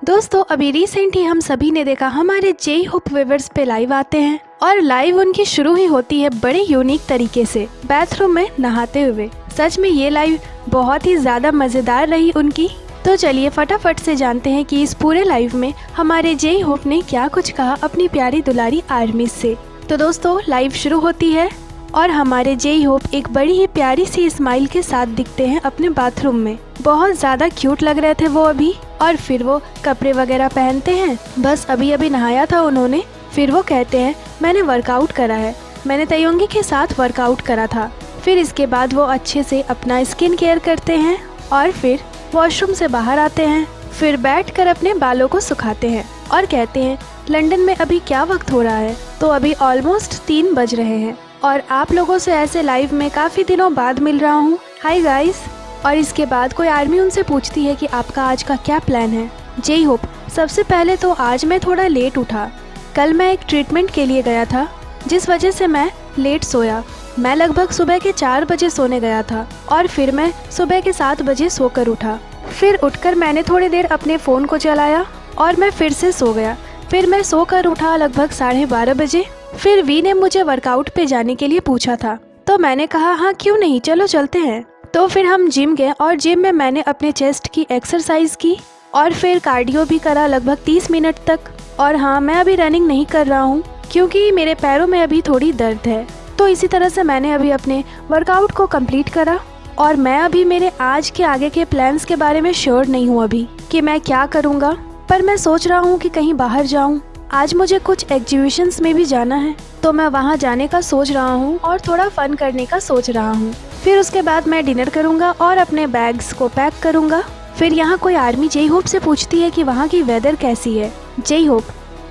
दोस्तों अभी रिसेंट ही हम सभी ने देखा हमारे जेई होप व्यूअर्स पे लाइव आते हैं और लाइव उनकी शुरू ही होती है बड़े यूनिक तरीके से बाथरूम में नहाते हुए। सच में ये लाइव बहुत ही ज्यादा मजेदार रही उनकी। तो चलिए फटाफट से जानते हैं कि इस पूरे लाइव में हमारे जेई होप ने क्या कुछ कहा अपनी प्यारी दुलारी आर्मी से। तो दोस्तों लाइव शुरू होती है और हमारे जेई होप एक बड़ी ही प्यारी सी स्माइल के साथ दिखते हैं अपने बाथरूम में। बहुत ज़्यादा क्यूट लग रहे थे वो अभी। और फिर वो कपड़े वगैरह पहनते हैं, बस अभी अभी नहाया था उन्होंने। फिर वो कहते हैं मैंने वर्कआउट करा है, मैंने तयंगी के साथ वर्कआउट करा था। फिर इसके बाद वो अच्छे से अपना स्किन केयर करते हैं और फिर वॉशरूम से बाहर आते हैं। फिर बैठकर अपने बालों को सुखाते हैं और कहते हैं लंदन में अभी क्या वक्त हो रहा है। तो अभी ऑलमोस्ट 3 बज रहे हैं और आप लोगों से ऐसे लाइव में काफ़ी दिनों बाद मिल रहा हूँ। Hi guys. और इसके बाद कोई आर्मी उनसे पूछती है कि आपका आज का क्या प्लान है। जेई होप सबसे पहले तो आज मैं थोड़ा लेट उठा। कल मैं एक ट्रीटमेंट के लिए गया था जिस वजह से मैं लेट सोया। मैं लगभग सुबह के 4 बजे सोने गया था और फिर मैं सुबह के 7 बजे सोकर उठा। फिर उठकर मैंने थोड़ी देर अपने फ़ोन को चलाया और मैं फिर से सो गया। फिर मैं सोकर उठा लगभग 12:30 बजे। फिर वी ने मुझे वर्कआउट पे जाने के लिए पूछा था तो मैंने कहा हाँ क्यों नहीं, चलो चलते हैं। तो फिर हम जिम गए और जिम में मैंने अपने चेस्ट की एक्सरसाइज की और फिर कार्डियो भी करा लगभग 30 मिनट तक। और हाँ, मैं अभी रनिंग नहीं कर रहा हूँ क्योंकि मेरे पैरों में अभी थोड़ी दर्द है। तो इसी तरह से मैंने अभी अपने वर्कआउट को कंप्लीट करा और मैं अभी मेरे आज के आगे के प्लान्स के बारे में श्योर नहीं हूँ अभी कि मैं क्या करूँगा। पर मैं सोच रहा हूँ कि कहीं बाहर जाऊँ। आज मुझे कुछ एग्जीबिशंस में भी जाना है तो मैं वहाँ जाने का सोच रहा हूँ और थोड़ा फन करने का सोच रहा हूँ। फिर उसके बाद मैं डिनर करूँगा और अपने बैग्स को पैक करूँगा। फिर यहाँ कोई आर्मी जेई होप से पूछती है कि वहाँ की वेदर कैसी है। जेई होप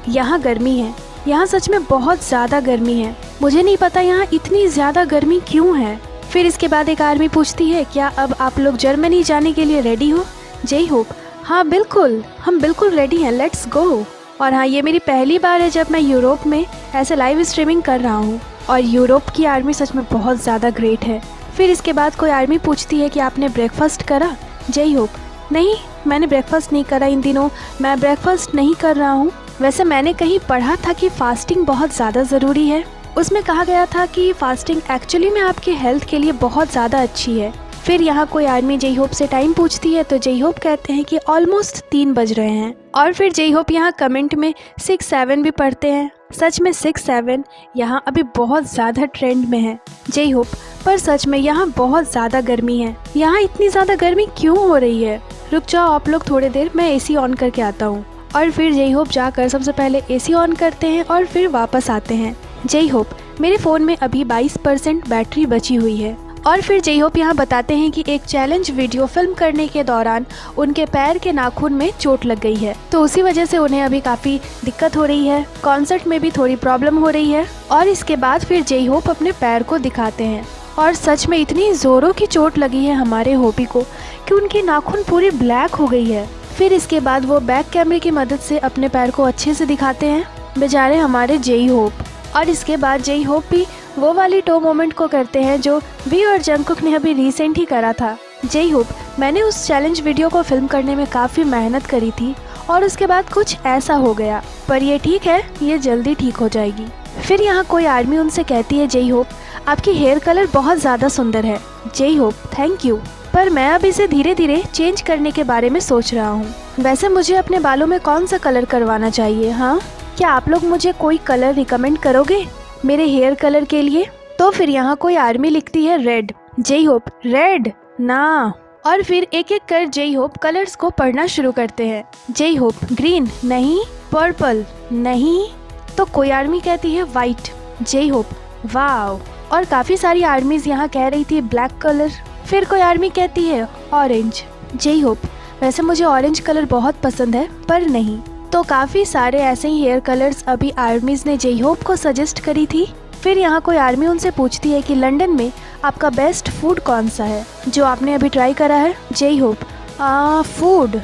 यहाँ गर्मी है, यहाँ सच में बहुत ज़्यादा गर्मी है, मुझे नहीं पता यहाँ इतनी ज़्यादा गर्मी क्यों है। फिर इसके बाद एक आर्मी पूछती है क्या अब आप लोग जर्मनी जाने के लिए रेडी हो। जेई होप हाँ बिल्कुल, हम बिल्कुल रेडी हैं, लेट्स गो। और हाँ, ये मेरी पहली बार है जब मैं यूरोप में ऐसे लाइव स्ट्रीमिंग कर रहा हूँ और यूरोप की आर्मी सच में बहुत ज़्यादा ग्रेट है। फिर इसके बाद कोई आर्मी पूछती है कि आपने ब्रेकफास्ट करा। जेई होप नहीं, मैंने ब्रेकफास्ट नहीं करा इन दिनों, मैं ब्रेकफास्ट नहीं कर रहा हूँ। वैसे मैंने कहीं पढ़ा था कि फास्टिंग बहुत ज़्यादा ज़रूरी है। उसमें कहा गया था कि फास्टिंग एक्चुअली में आपके हेल्थ के लिए बहुत ज़्यादा अच्छी है। फिर यहाँ कोई आर्मी जेई होप से टाइम पूछती है तो जेई होप कहते हैं कि ऑलमोस्ट 3 बज रहे हैं। और फिर जेई होप यहाँ कमेंट में 6-7 भी पढ़ते हैं। सच में 6-7 यहाँ अभी बहुत ज़्यादा ट्रेंड में है। जेई होप पर सच में यहाँ बहुत ज़्यादा गर्मी है, यहाँ इतनी ज़्यादा गर्मी क्यों हो रही है। रुक जाओ आप लोग थोड़ी देर, मैं एसी ऑन करके आता हूँ। और फिर जेई होप जाकर सबसे पहले एसी ऑन करते हैं और फिर वापस आते हैं। जेई होप मेरे फ़ोन में अभी 22% बैटरी बची हुई है। और फिर जेई होप यहाँ बताते हैं कि एक चैलेंज वीडियो फिल्म करने के दौरान उनके पैर के नाखून में चोट लग गई है तो उसी वजह से उन्हें अभी काफ़ी दिक्कत हो रही है, कॉन्सर्ट में भी थोड़ी प्रॉब्लम हो रही है। और इसके बाद फिर जेई होप अपने पैर को दिखाते हैं और सच में इतनी ज़ोरों की चोट लगी है हमारे होपी को कि उनकी नाखून पूरी ब्लैक हो गई है। फिर इसके बाद वो बैक कैमरे की मदद से अपने पैर को अच्छे से दिखाते हैं बेचारे हमारे जेई होप। और इसके बाद जेई होप भी वो वाली टो मोमेंट को करते हैं जो वी और जंगकुक ने अभी रिसेंट ही करा था। जेई होप मैंने उस चैलेंज वीडियो को फिल्म करने में काफ़ी मेहनत करी थी और उसके बाद कुछ ऐसा हो गया, पर ये ठीक है, ये जल्दी ठीक हो जाएगी। फिर यहाँ कोई आर्मी उनसे कहती है जेई होप आपकी हेयर कलर बहुत ज़्यादा सुंदर है। जेई होप थैंक यू, पर मैं अब इसे धीरे धीरे चेंज करने के बारे में सोच रहा हूँ। वैसे मुझे अपने बालों में कौन सा कलर करवाना चाहिए। हाँ, क्या आप लोग मुझे कोई कलर रिकमेंड करोगे मेरे हेयर कलर के लिए। तो फिर यहाँ कोई आर्मी लिखती है रेड। जेई होप रेड ना। और फिर एक एक कर जेई होप कलर्स को पढ़ना शुरू करते हैं। जेई होप ग्रीन नहीं, पर्पल नहीं। तो कोई आर्मी कहती है वाइट। जेई होप वाव। और काफ़ी सारी आर्मीज यहाँ कह रही थी ब्लैक कलर। फिर कोई आर्मी कहती है ऑरेंज। जेई होप वैसे मुझे ऑरेंज कलर बहुत पसंद है पर नहीं। तो काफ़ी सारे ऐसे ही हेयर कलर्स अभी आर्मीज ने जेई होप को सजेस्ट करी थी। फिर यहाँ कोई आर्मी उनसे पूछती है कि लंदन में आपका बेस्ट फूड कौन सा है जो आपने अभी ट्राई करा है। जेई होप फूड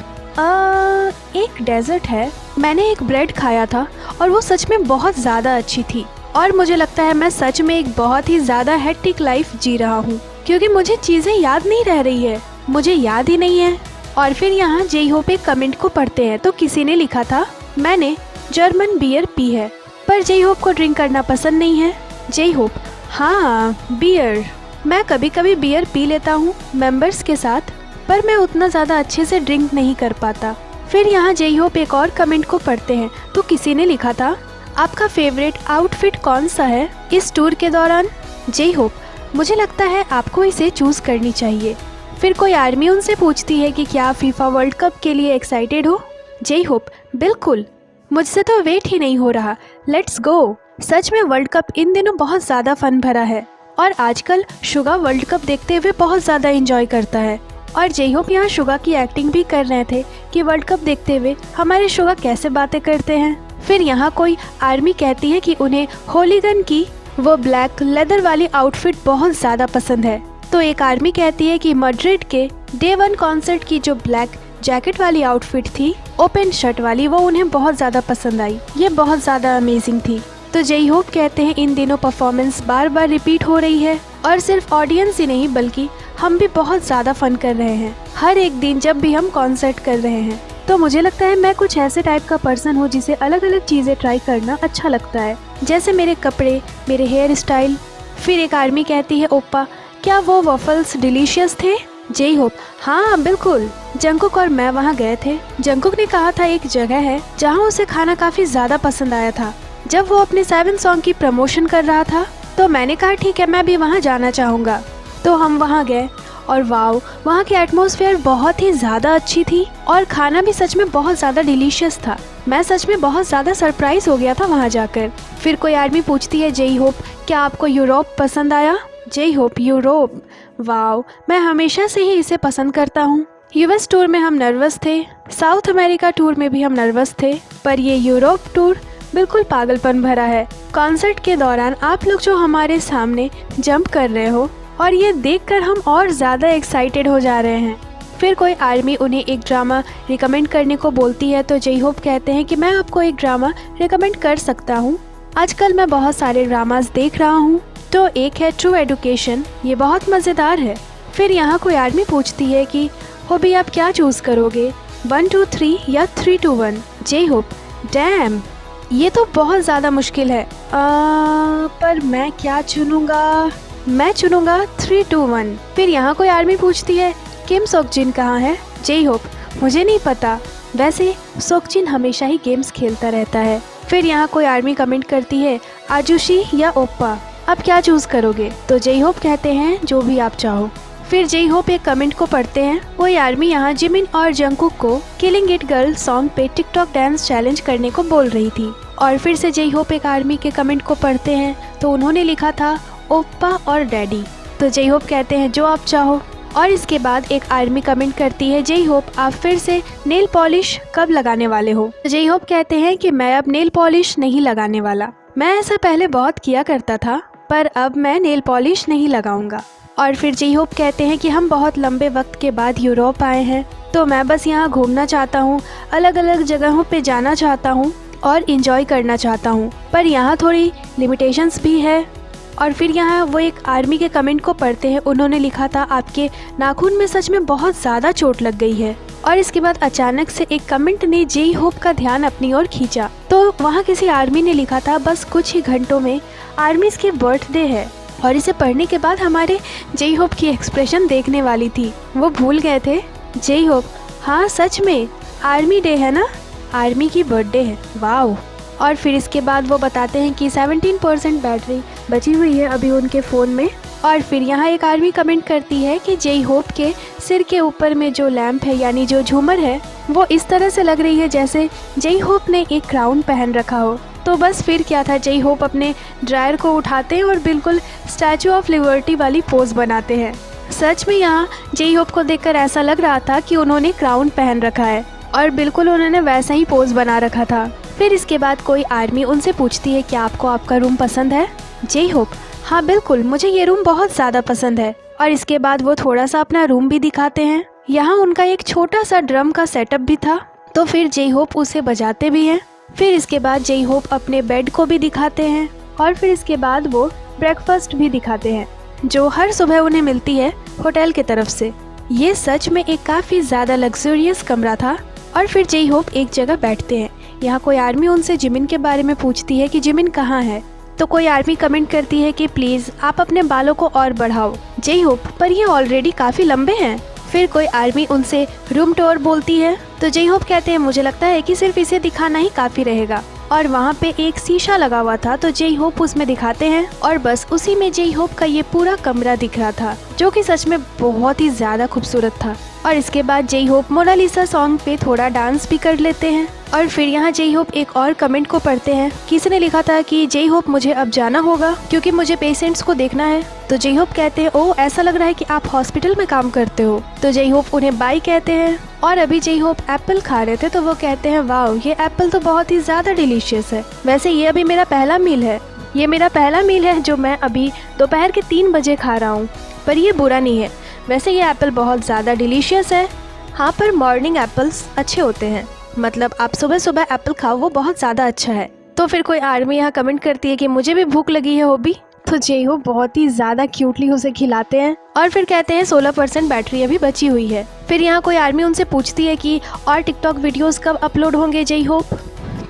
एक डेजर्ट है, मैंने एक ब्रेड खाया था और वो सच में बहुत ज़्यादा अच्छी थी। और मुझे लगता है मैं सच में एक बहुत ही ज़्यादा हेक्टिक लाइफ जी रहा हूँ क्योंकि मुझे चीज़ें याद नहीं रह रही है, मुझे याद ही नहीं है और फिर यहाँ जेई होप एक कमेंट को पढ़ते हैं तो किसी ने लिखा था, मैंने जर्मन बियर पी है पर जेई होप को ड्रिंक करना पसंद नहीं है। जेई होप, हाँ बियर, मैं कभी कभी बियर पी लेता हूँ मेंबर्स के साथ, पर मैं उतना ज़्यादा अच्छे से ड्रिंक नहीं कर पाता। फिर यहाँ जेई होप एक और कमेंट को पढ़ते हैं तो किसी ने लिखा था, आपका फेवरेट आउटफिट कौन सा है इस टूर के दौरान? जेई होप, मुझे लगता है आपको इसे चूज़ करनी चाहिए। फिर कोई आर्मी उनसे पूछती है कि क्या फीफा वर्ल्ड कप के लिए एक्साइटेड हो? जेई होप, बिल्कुल, मुझसे तो वेट ही नहीं हो रहा, लेट्स गो। सच में वर्ल्ड कप इन दिनों बहुत ज़्यादा फन भरा है और आजकल शुगा वर्ल्ड कप देखते हुए बहुत ज़्यादा एंजॉय करता है। और जेई होप यहाँ शुगा की एक्टिंग भी कर रहे थे कि वर्ल्ड कप देखते हुए हमारे शुगा कैसे बातें करते हैं। फिर यहाँ कोई आर्मी कहती है कि उन्हें होलीगन की वो ब्लैक लेदर वाली आउटफिट बहुत ज़्यादा पसंद है। तो एक आर्मी कहती है कि मैड्रिड के डे 1 कॉन्सर्ट की जो ब्लैक जैकेट वाली आउटफिट थी, ओपन शर्ट वाली, वो उन्हें बहुत ज़्यादा पसंद आई, ये बहुत ज़्यादा अमेजिंग थी। तो जेई होप कहते हैं इन दिनों परफॉर्मेंस बार बार रिपीट हो रही है और सिर्फ ऑडियंस ही नहीं बल्कि हम भी बहुत ज़्यादा फन कर रहे हैं हर एक दिन जब भी हम कॉन्सर्ट कर रहे हैं। तो मुझे लगता है मैं कुछ ऐसे टाइप का पर्सन हूँ जिसे अलग अलग चीज़ें ट्राई करना अच्छा लगता है, जैसे मेरे कपड़े, मेरे हेयर स्टाइल। फिर एक आर्मी कहती है, ओप्पा क्या वो वॉफल्स डिलीशियस थे? जेई होप, हाँ बिल्कुल, जंकुक और मैं वहाँ गए थे। जंकुक ने कहा था एक जगह है जहाँ उसे खाना काफ़ी ज़्यादा पसंद आया था जब वो अपने 7 सॉन्ग की प्रमोशन कर रहा था। तो मैंने कहा ठीक है, मैं भी वहाँ जाना चाहूँगा। तो हम वहाँ गए और वाओ, वहाँ की एटमॉस्फेयर बहुत ही ज़्यादा अच्छी थी और खाना भी सच में बहुत ज़्यादा डिलीशियस था। मैं सच में बहुत ज़्यादा सरप्राइज हो गया था वहाँ जाकर। फिर कोई आर्मी पूछती है, जेई होप क्या आपको यूरोप पसंद आया? जेई होप, यूरोप, वाओ, मैं हमेशा से ही इसे पसंद करता हूँ। यूएस टूर में हम नर्वस थे, साउथ अमेरिका टूर में भी हम नर्वस थे, पर ये यूरोप टूर बिल्कुल पागलपन भरा है। कॉन्सर्ट के दौरान आप लोग जो हमारे सामने जंप कर रहे हो और ये देखकर हम और ज़्यादा एक्साइटेड हो जा रहे हैं। फिर कोई आर्मी उन्हें एक ड्रामा रिकमेंड करने को बोलती है तो जेई होप कहते हैं कि मैं आपको एक ड्रामा रिकमेंड कर सकता हूँ। आजकल मैं बहुत सारे ड्रामास देख रहा हूँ, तो एक है ट्रू एडुकेशन, ये बहुत मज़ेदार है। फिर यहाँ कोई आर्मी पूछती है कि होबी आप क्या चूज़ करोगे, 1 2 3 या 3 2 1? जेई होप, डैम, ये तो बहुत ज़्यादा मुश्किल है, पर मैं क्या चुनूँगा? मैं चुनूँगा 3 2 1। फिर यहाँ कोई आर्मी पूछती है, किम सोकजिन कहाँ है? जेई होप, मुझे नहीं पता, वैसे सोकजिन हमेशा ही गेम्स खेलता रहता है। फिर यहाँ कोई आर्मी कमेंट करती है, आजुशी या ओप्पा आप क्या चूज़ करोगे? तो जेई होप कहते हैं जो भी आप चाहो। फिर जेई होप एक कमेंट को पढ़ते हैं, कोई आर्मी यहाँ जिमिन और जंकुक को किलिंग इट गर्ल सॉन्ग पे टिकटॉक डांस चैलेंज करने को बोल रही थी। और फिर से जेई होप एक आर्मी के कमेंट को पढ़ते हैं तो उन्होंने लिखा था ओप्पा और डैडी। तो जेई होप कहते हैं जो आप चाहो। और इसके बाद एक आर्मी कमेंट करती है, जेई होप आप फिर से नेल पॉलिश कब लगाने वाले हो? जेई होप कहते हैं कि मैं अब नेल पॉलिश नहीं लगाने वाला, मैं ऐसा पहले बहुत किया करता था पर अब मैं नेल पॉलिश नहीं लगाऊंगा। और फिर जेई होप कहते हैं कि हम बहुत लंबे वक्त के बाद यूरोप आए हैं तो मैं बस यहाँ घूमना चाहता हूँ, अलग अलग जगहों पे जाना चाहता हूँ और इन्जॉय करना चाहता हूँ, पर यहाँ थोड़ी लिमिटेशंस भी है। और फिर यहाँ वो एक आर्मी के कमेंट को पढ़ते हैं, उन्होंने लिखा था आपके नाखून में सच में बहुत ज़्यादा चोट लग गई है। और इसके बाद अचानक से एक कमेंट ने जेई होप का ध्यान अपनी ओर खींचा, तो वहाँ किसी आर्मी ने लिखा था बस कुछ ही घंटों में आर्मीज़ की बर्थडे है। और इसे पढ़ने के बाद हमारे जेई होप की एक्सप्रेशन देखने वाली थी, वो भूल गए थे। जेई होप, हाँ सच में आर्मी डे है ना, आर्मी की बर्थडे है, वाओ। और फिर इसके बाद वो बताते हैं कि 17% बैटरी बची हुई है अभी उनके फ़ोन में। और फिर यहाँ एक आर्मी कमेंट करती है कि जेई होप के सिर के ऊपर में जो लैंप है यानी जो झूमर है वो इस तरह से लग रही है जैसे जेई होप ने एक क्राउन पहन रखा हो। तो बस फिर क्या था, जेई होप अपने ड्रायर को उठाते हैं और बिल्कुल स्टैचू ऑफ लिबर्टी वाली पोज बनाते हैं। सच में यहाँ जेई होप को देखकर ऐसा लग रहा था कि उन्होंने क्राउन पहन रखा है और बिल्कुल उन्होंने वैसा ही पोज बना रखा था। फिर इसके बाद कोई आर्मी उनसे पूछती है क्या आपको आपका रूम पसंद है? जेई होप, हाँ बिल्कुल, मुझे ये रूम बहुत ज़्यादा पसंद है। और इसके बाद वो थोड़ा सा अपना रूम भी दिखाते हैं। यहाँ उनका एक छोटा सा ड्रम का सेटअप भी था, तो फिर जेई होप उसे बजाते भी हैं। फिर इसके बाद जेई होप अपने बेड को भी दिखाते हैं और फिर इसके बाद वो ब्रेकफास्ट भी दिखाते हैं जो हर सुबह उन्हें मिलती है होटल की तरफ से। ये सच में एक काफ़ी ज़्यादा लग्जरियस कमरा था। और फिर जेई होप एक जगह बैठते हैं। यहाँ कोई आर्मी उनसे जिमिन के बारे में पूछती है कि जिमिन कहाँ है। तो कोई आर्मी कमेंट करती है कि प्लीज़ आप अपने बालों को और बढ़ाओ जेई होप, पर ये ऑलरेडी काफ़ी लंबे हैं। फिर कोई आर्मी उनसे रूम टूर बोलती है। तो जेई होप कहते हैं मुझे लगता है कि सिर्फ इसे दिखाना ही काफ़ी रहेगा। और वहाँ पे एक शीशा लगा हुआ था, तो जेई होप उसमें दिखाते हैं और बस उसी में जेई होप का ये पूरा कमरा दिख रहा था, जो कि सच में बहुत ही ज़्यादा खूबसूरत था। और इसके बाद जेई होप मोनालिसा सॉन्ग पे थोड़ा डांस भी कर लेते हैं। और फिर यहाँ जेई होप एक और कमेंट को पढ़ते हैं। किसी ने लिखा था कि जेई होप मुझे अब जाना होगा क्योंकि मुझे पेशेंट्स को देखना है। तो जेई होप कहते हैं ओह ऐसा लग रहा है कि आप हॉस्पिटल में काम करते हो। तो जेई होप उन्हें बाय कहते हैं। और अभी जेई होप एप्पल खा रहे थे, तो वो कहते हैं वाओ ये एप्पल तो बहुत ही ज़्यादा डिलीशियस है। वैसे ये अभी मेरा पहला मील है, ये मेरा पहला मील है जो मैं अभी दोपहर के 3 बजे खा रहा हूँ, पर ये बुरा नहीं है। वैसे ये एप्पल बहुत ज़्यादा डिलीशियस है। हाँ, पर मॉर्निंग एप्पल्स अच्छे होते हैं, मतलब आप सुबह सुबह एप्पल खाओ, वो बहुत ज़्यादा अच्छा है। तो फिर कोई आर्मी यहाँ कमेंट करती है कि मुझे भी भूख लगी है होबी। तो जेई होप बहुत ही ज़्यादा क्यूटली उसे खिलाते हैं और फिर कहते हैं 16% बैटरी अभी बची हुई है। फिर यहाँ कोई आर्मी उनसे पूछती है कि और टिकटॉक वीडियोस कब अपलोड होंगे जेई होप।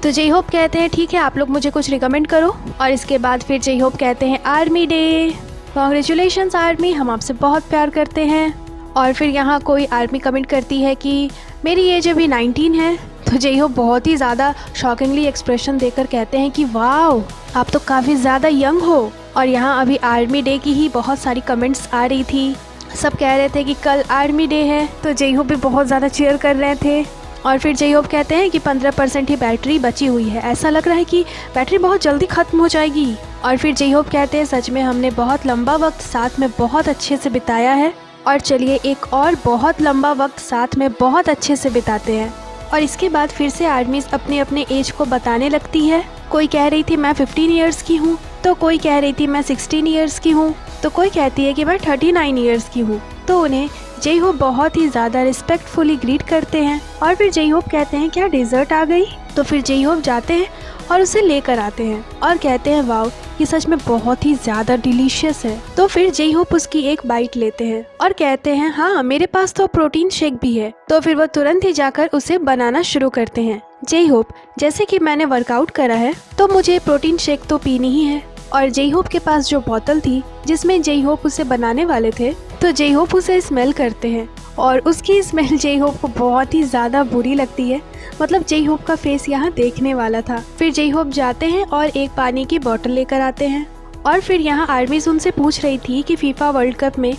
तो जेई होप कहते हैं ठीक है, आप लोग मुझे कुछ रिकमेंड करो। और इसके बाद फिर जेई होप कहते हैं आर्मी डे, कॉन्ग्रेचुलेशंस आर्मी, हम आपसे बहुत प्यार करते हैं। और फिर यहाँ कोई आर्मी कमेंट करती है कि मेरी एज अभी 19 है। तो जेई होप बहुत ही ज़्यादा शॉकिंगली एक्सप्रेशन देकर कहते हैं कि वाओ आप तो काफ़ी ज़्यादा यंग हो। और यहाँ अभी आर्मी डे की ही बहुत सारी कमेंट्स आ रही थी, सब कह रहे थे कि कल आर्मी डे है। तो जेई होप भी बहुत ज़्यादा चीयर कर रहे थे। और फिर जेई होप कहते हैं कि 15% ही बैटरी बची हुई है, ऐसा लग रहा है कि बैटरी बहुत जल्दी ख़त्म हो जाएगी। और फिर जेई होप कहते हैं सच में हमने बहुत लंबा वक्त साथ में बहुत अच्छे से बिताया है, और चलिए एक और बहुत लंबा वक्त साथ में बहुत अच्छे से बिताते हैं। और इसके बाद फिर से आर्मीज अपने अपने एज को बताने लगती है। कोई कह रही थी मैं 15 ईयर्स की हूँ, तो कोई कह रही थी मैं 16 ईयर्स की हूँ, तो कोई कहती है कि मैं 39 ईयर्स की हूँ। तो उन्हें जेई होप बहुत ही ज़्यादा रिस्पेक्टफुली ग्रीट करते हैं। और फिर जेई होप कहते हैं क्या डेजर्ट आ गई। तो फिर जेई होप जाते हैं और उसे लेकर आते हैं और कहते हैं वाओ ये सच में बहुत ही ज़्यादा डिलीशियस है। तो फिर जेई होप उसकी एक बाइट लेते हैं और कहते हैं हाँ मेरे पास तो प्रोटीन शेक भी है। तो फिर वो तुरंत ही जाकर उसे बनाना शुरू करते हैं। जेई होप जैसे कि मैंने वर्कआउट करा है तो मुझे प्रोटीन शेक तो पीनी ही है। और जेई होप के पास जो बोतल थी जिसमें जेई होप उसे बनाने वाले थे, तो जेई होप उसे स्मेल करते हैं और उसकी स्मेल जेई होप को बहुत ही ज़्यादा बुरी लगती है। मतलब जेई होप का फेस यहाँ देखने वाला था। फिर जेई होप जाते हैं और एक पानी की बोतल लेकर आते हैं। और फिर यहाँ आर्मीज उनसे पूछ रही थी कि फीफा वर्ल्ड कप में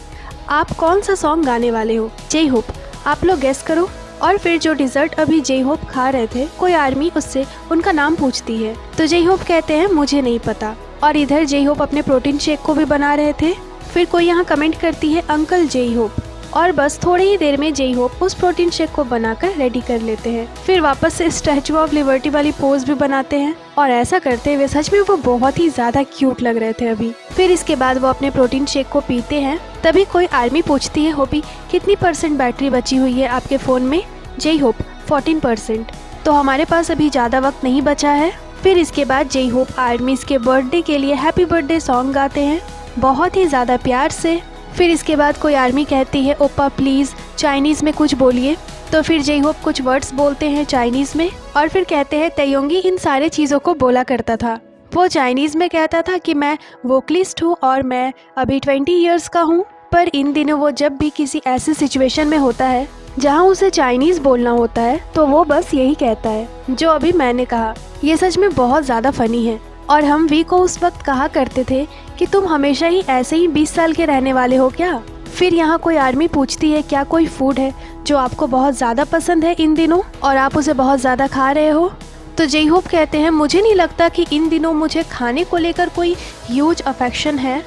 आप कौन सा सॉन्ग गाने वाले हो। जेई होप आप लोग गेस करो। और फिर जो डिज़र्ट अभी जेई होप खा रहे थे, कोई आर्मी उससे उनका नाम पूछती है। तो जेई होप कहते हैं मुझे नहीं पता। और इधर जेई होप अपने प्रोटीन शेक को भी बना रहे थे। फिर कोई यहाँ कमेंट करती है अंकल जेई होप। और बस थोड़ी ही देर में जेई होप उस प्रोटीन शेक को बनाकर रेडी कर लेते हैं। फिर वापस से स्टैचू ऑफ लिबर्टी वाली पोज भी बनाते हैं और ऐसा करते हुए सच में वो बहुत ही ज़्यादा क्यूट लग रहे थे अभी। फिर इसके बाद वो अपने प्रोटीन शेक को पीते हैं। तभी कोई आर्मी पूछती है होपी कितनी % बैटरी बची हुई है आपके फ़ोन में। J Hope 14%। तो हमारे पास अभी ज़्यादा वक्त नहीं बचा है। फिर इसके बाद जेई होप आर्मीज़ के बर्थडे के लिए हैप्पी बर्थडे सॉन्ग गाते हैं बहुत ही ज़्यादा प्यार से। फिर इसके बाद कोई आर्मी कहती है ओप्पा प्लीज़ चाइनीज़ में कुछ बोलिए। तो फिर जेई होप कुछ वर्ड्स बोलते हैं चाइनीज़ में और फिर कहते हैं तयोंगी इन सारे चीज़ों को बोला करता था। वो चाइनीज़ में कहता था कि मैं वोकलिस्ट हूँ और मैं अभी 20 ईयर्स का हूँ। पर इन दिनों वो जब भी किसी ऐसी सिचुएशन में होता है जहाँ उसे चाइनीज़ बोलना होता है तो वो बस यही कहता है जो अभी मैंने कहा। ये सच में बहुत ज़्यादा फ़नी है। और हम वी को उस वक्त कहा करते थे कि तुम हमेशा ही ऐसे ही 20 साल के रहने वाले हो क्या। फिर यहाँ कोई आर्मी पूछती है क्या कोई फूड है जो आपको बहुत ज़्यादा पसंद है इन दिनों और आप उसे बहुत ज़्यादा खा रहे हो। तो जेई होप कहते हैं मुझे नहीं लगता कि इन दिनों मुझे खाने को लेकर कोई ह्यूज अफेक्शन है।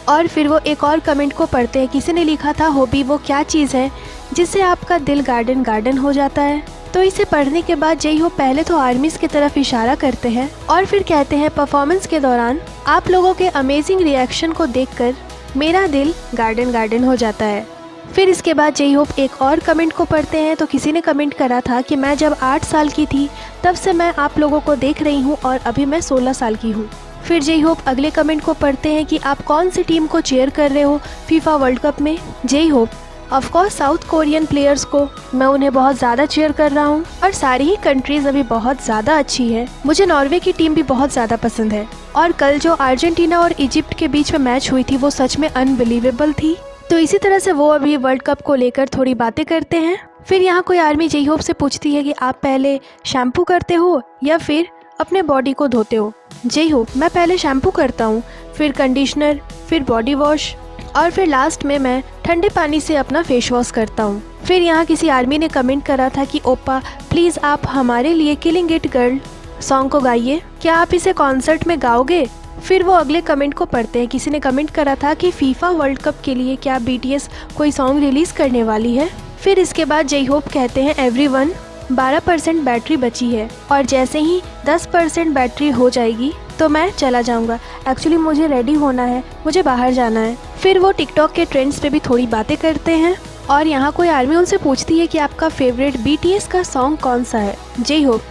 और फिर वो एक और कमेंट को पढ़ते हैं। किसी ने लिखा था हॉबी वो क्या चीज़ है जिससे आपका दिल गार्डन गार्डन हो जाता है। तो इसे पढ़ने के बाद जेई होप पहले तो आर्मीज़ की तरफ इशारा करते हैं और फिर कहते हैं परफॉर्मेंस के दौरान आप लोगों के अमेजिंग रिएक्शन को देखकर मेरा दिल गार्डन गार्डन हो जाता है। फिर इसके बाद जेई होप एक और कमेंट को पढ़ते हैं। तो किसी ने कमेंट करा था कि मैं जब 8 साल की थी तब से मैं आप लोगों को देख रही हूँ और अभी मैं 16 साल की हूँ। फिर जेई होप अगले कमेंट को पढ़ते हैं कि आप कौन सी टीम को चीयर कर रहे हो फीफा वर्ल्ड कप में। J Hope of course South Korean players को मैं उन्हें बहुत ज़्यादा चीयर कर रहा हूँ और सारी ही कंट्रीज अभी बहुत ज़्यादा अच्छी है। मुझे नॉर्वे की टीम भी बहुत ज़्यादा पसंद है और कल जो अर्जेंटीना और इजिप्ट के बीच में मैच हुई थी वो सच में अनबिलीवेबल थी। तो इसी तरह से वो अभी वर्ल्ड कप को लेकर थोड़ी बातें करते हैं। फिर यहाँ कोई आर्मी जेई होप से पूछती है कि आप पहले शैम्पू करते हो या फिर अपने बॉडी को धोते हो। जेई होप, मैं पहले शैम्पू करता हूँ, फिर कंडीशनर, फिर बॉडी वॉश और फिर लास्ट में मैं ठंडे पानी से अपना फेस वॉश करता हूँ। फिर यहाँ किसी आर्मी ने कमेंट करा था कि ओप्पा प्लीज़ आप हमारे लिए किलिंग इट गर्ल सॉन्ग को गाइए, क्या आप इसे कॉन्सर्ट में गाओगे। फिर वो अगले कमेंट को पढ़ते हैं। किसी ने कमेंट करा था कि फीफा वर्ल्ड कप के लिए क्या BTS कोई सॉन्ग रिलीज़ करने वाली है। फिर इसके बाद जेई होप कहते हैं एवरीवन 12% बैटरी बची है और जैसे ही 10% बैटरी हो जाएगी तो मैं चला जाऊंगा। एक्चुअली मुझे रेडी होना है, मुझे बाहर जाना है। फिर वो टिकटॉक के ट्रेंड्स पे भी थोड़ी बातें करते हैं और यहाँ कोई आर्मी उनसे पूछती है कि आपका फेवरेट BTS का सॉन्ग कौन सा है। जेई होप,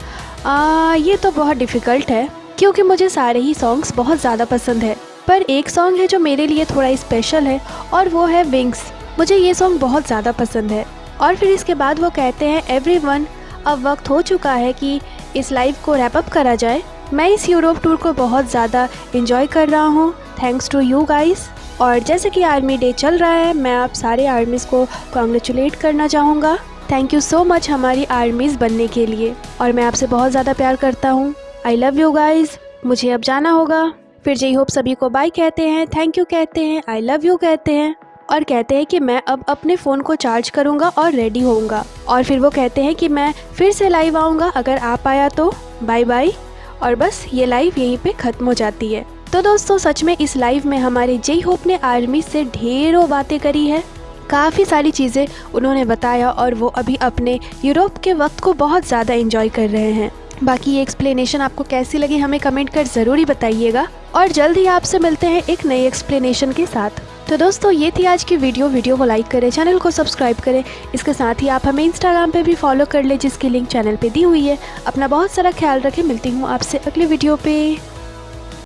ये तो बहुत डिफ़िकल्ट है क्योंकि मुझे सारे ही सॉन्ग्स बहुत ज़्यादा पसंद है, पर एक सॉन्ग है जो मेरे लिए थोड़ा स्पेशल है और वो है विंग्स। मुझे ये सॉन्ग बहुत ज़्यादा पसंद है। और फिर इसके बाद वो कहते हैं एवरीवन, अब वक्त हो चुका है कि इस लाइव को रैप अप करा जाए। मैं इस यूरोप टूर को बहुत ज़्यादा इंजॉय कर रहा हूँ, थैंक्स टू यू गाइस। और जैसे कि आर्मी डे चल रहा है, मैं आप सारे आर्मीज़ को कॉन्ग्रेचुलेट करना चाहूँगा। थैंक यू सो मच हमारी आर्मीज़ बनने के लिए और मैं आपसे बहुत ज़्यादा प्यार करता हूँ। I love you guys. मुझे अब जाना होगा। फिर जेई होप सभी को बाय कहते हैं, थैंक यू कहते हैं, आई लव यू कहते हैं और कहते हैं कि मैं अब अपने फ़ोन को चार्ज करूँगा और रेडी होऊंगा। और फिर वो कहते हैं कि मैं फिर से लाइव आऊँगा, अगर आप आया तो बाय बाय। और बस ये लाइव यहीं पे ख़त्म हो जाती है। तो दोस्तों सच में इस लाइव में हमारे जेई होप ने आर्मी से ढेरों बातें करी है, काफ़ी सारी चीज़ें उन्होंने बताया और वो अभी अपने यूरोप के वक्त को बहुत ज़्यादा एंजॉय कर रहे हैं। बाकी ये एक्सप्लेनेशन आपको कैसी लगी हमें कमेंट कर ज़रूर बताइएगा और जल्द ही आपसे मिलते हैं एक नई एक्सप्लेनेशन के साथ। तो दोस्तों ये थी आज की वीडियो को लाइक करें, चैनल को सब्सक्राइब करें। इसके साथ ही आप हमें इंस्टाग्राम पे भी फॉलो कर लें जिसकी लिंक चैनल पे दी हुई है। अपना बहुत सारा ख्याल रखें, मिलती हूँ आपसे अगले वीडियो पे।